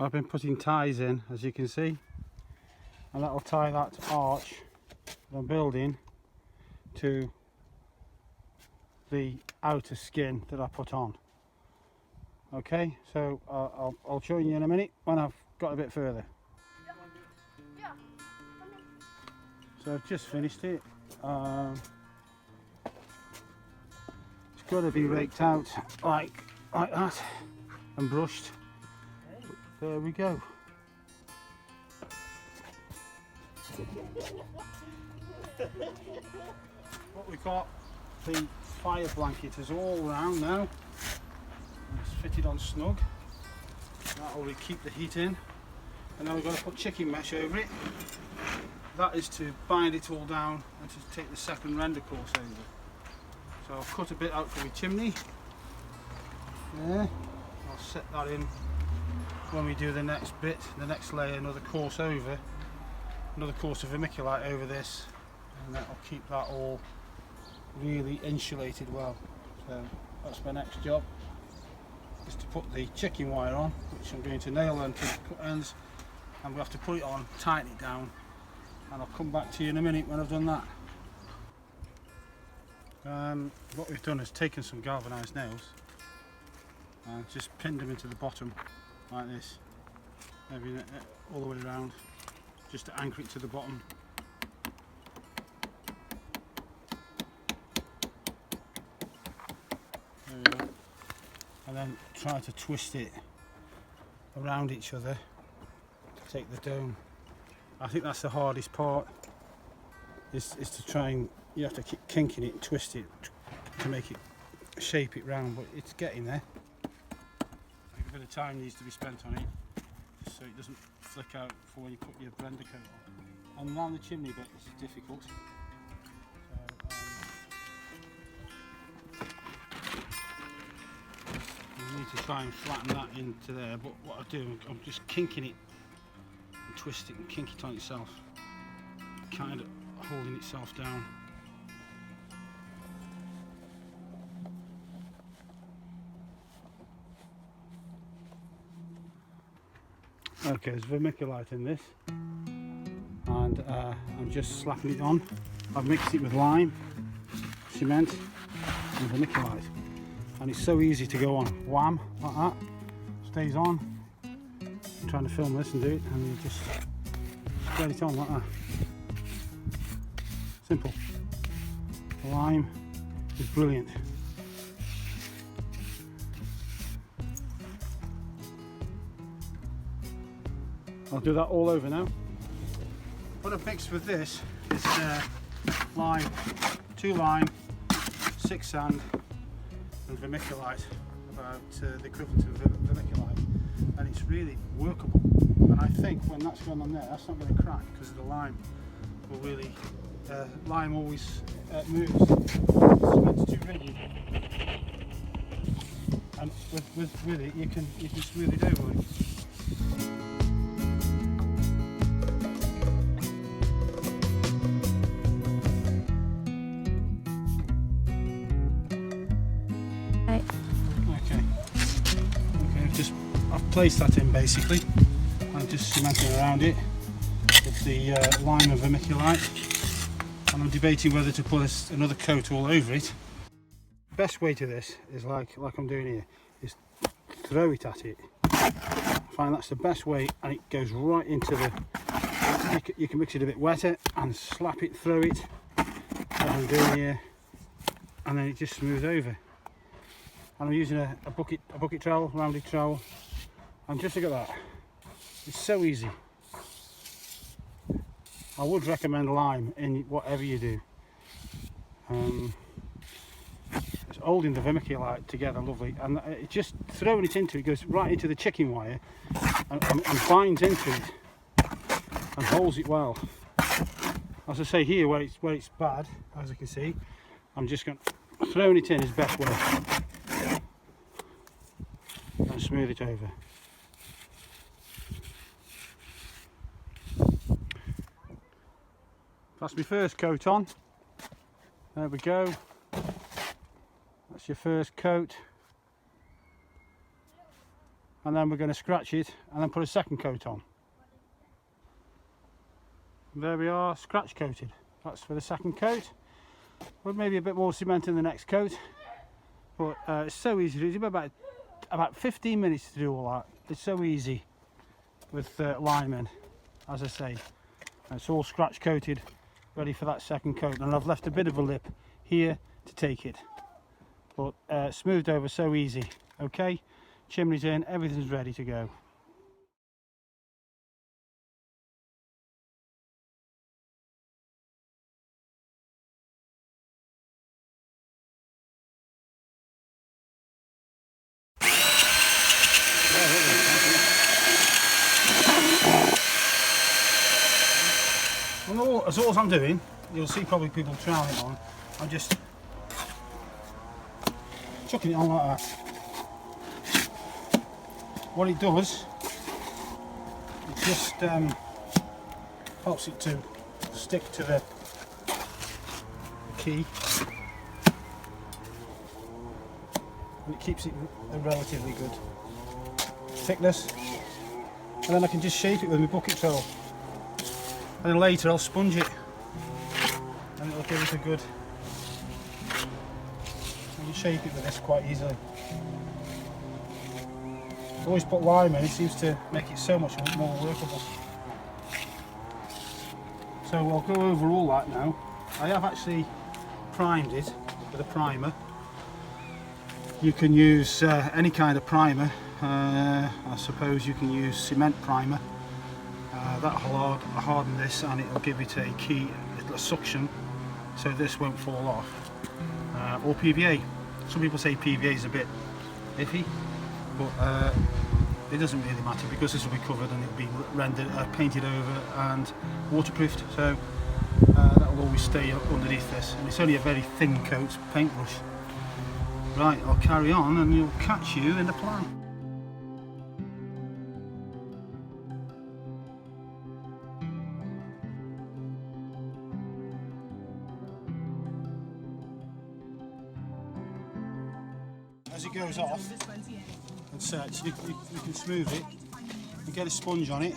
I've been putting ties in, as you can see, and that will tie that arch that I'm building to the outer skin that I put on. Okay, so I'll join you in a minute when I've got a bit further. So I've just finished it. It's got to be raked out like that and brushed. There we go. What we've got, the fire blanket is all round now. It's fitted on snug. That will keep the heat in. And now we've got to put chicken mesh over it. That is to bind it all down and to take the second render course over. So I'll cut a bit out for my chimney. There. I'll set that in when we do the next bit, the next layer, another course over, another course of vermiculite over this, and that'll keep that all really insulated well. So that's my next job, is to put the chicken wire on, which I'm going to nail onto the cut ends, and we have to put it on, tighten it down, and I'll come back to you in a minute when I've done that. What we've done is taken some galvanised nails and just pinned them into the bottom like this, maybe all the way around, just to anchor it to the bottom. There we go. And then try to twist it around each other to take the dome. I think that's the hardest part, is to try and, you have to keep kinking it and twist it to make it, shape it round, but it's getting there. A bit of time needs to be spent on it, just so it doesn't flick out for when you put your blender coat on. And around the chimney bit is difficult. So, you need to try and flatten that into there, but what I do, I'm just kinking it and twist it and kink it on itself, kind of holding itself down. Okay, there's vermiculite in this, and I'm just slapping it on. I've mixed it with lime, cement and vermiculite, and it's so easy to go on, wham, like that, stays on. I'm trying to film this and do it, and you just get it on like that. Simple. The lime is brilliant. I'll do that all over now. What I've mixed with this is lime, 2 lime, 6 sand and vermiculite, about the equivalent of vermiculite, and it's really workable. And I think when that's gone on there, that's not going to crack, because the lime will really, lime always moves. Cement's too rigid, and with it you can smooth it over. I've placed that in basically. I'm just cementing around it with the lime and vermiculite, and I'm debating whether to put another coat all over it. Best way to this is like I'm doing here, is throw it at it. I find that's the best way, and it goes right into the, you can mix it a bit wetter and slap it, throw it, as I'm doing here, and then it just smooths over. And I'm using a bucket trowel, rounded trowel, and just look at that, it's so easy. I would recommend lime in whatever you do. It's holding the vermiculite together lovely, and it just throwing it into it goes right into the chicken wire and binds into it and holds it well. As I say here, where it's bad, as you can see, I'm just going to throw it in is best way. And smooth it over. That's my first coat on. There we go. That's your first coat. and then we're going to scratch it and then put a second coat on. There we are, scratch coated. That's for the second coat. With maybe a bit more cement in the next coat, but it's so easy to do. It's about 15 minutes to do all that. It's so easy with linemen, as I say. And it's all scratch coated, ready for that second coat. And I've left a bit of a lip here to take it, but smoothed over, so easy. Okay, chimney's in, everything's ready to go. And all I'm doing, you'll see probably people trying it on, I'm just chucking it on like that. What it does, it just helps it to stick to the key, and it keeps it a relatively good thickness, and then I can just shape it with my bucket trowel. And then later I'll sponge it and it'll give it a good, you can shape it with this quite easily. I always put lime in, it seems to make it so much more workable. So I'll go over all that now. I have actually primed it with a primer. You can use any kind of primer. I suppose you can use cement primer. That'll harden this and it'll give it a suction so this won't fall off. Or PVA. Some people say PVA is a bit iffy, but it doesn't really matter because this will be covered and it'll be painted over and waterproofed, so that will always stay underneath this, and it's only a very thin coat paintbrush. Right, I'll carry on and you'll catch you in the plan. As it goes off and sets, you can smooth it and get a sponge on it.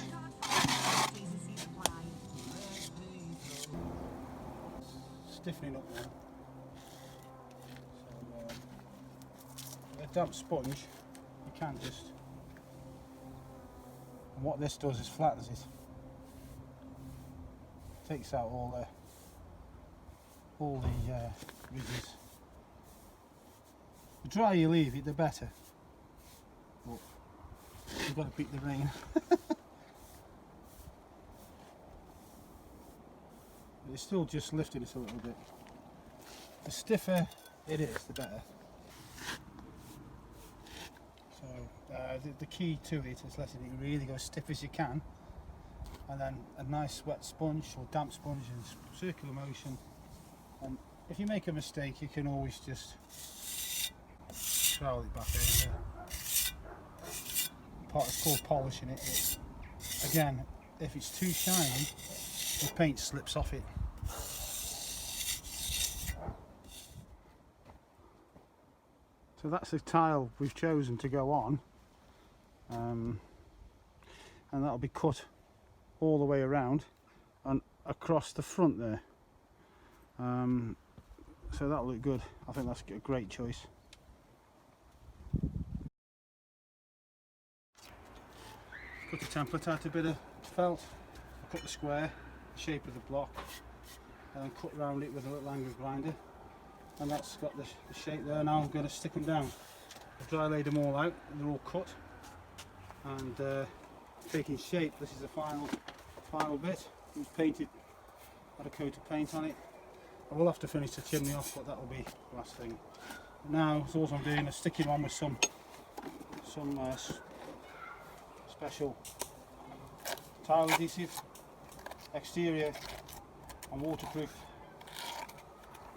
Stiffening up now. So, a damp sponge, you can just, and what this does is flattens it. Takes out all the ridges. The drier you leave it, the better. But you've got to beat the rain. It's still just lifting it a little bit. The stiffer it is, the better. So the key to it is letting it really go as stiff as you can, and then a nice wet sponge or damp sponge in circular motion. And if you make a mistake, you can always just trowel it back over. Part is called polishing it. Again, if it's too shiny, the paint slips off it. So that's the tile we've chosen to go on, and that'll be cut all the way around and across the front there. So that'll look good. I think that's a great choice. Cut the template out a bit of felt, I cut the square, the shape of the block, and then cut round it with a little angle grinder, and that's got the shape there. Now I'm going to stick them down. I've dry laid them all out and they're all cut and taking shape. This is the final bit. It's painted, had a coat of paint on it. I will have to finish the chimney off, but that will be the last thing. Now, so all I'm doing is sticking on with some special tile adhesive, exterior and waterproof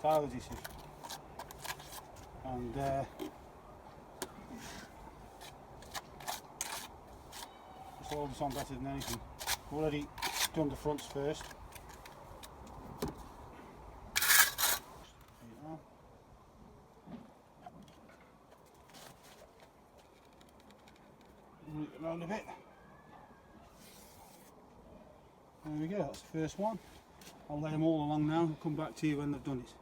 tile adhesive, and just hold this on better than anything. I've already done the fronts first. it around a bit. There we go, that's the first one. I'll lay them all along now and come back to you when they've done it.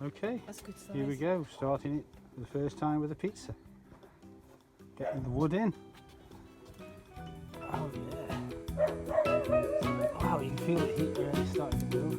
Okay, That's good size. here we go, starting it for the first time with a pizza. Getting the wood in. Oh yeah. Wow, you can feel the heat already starting to build.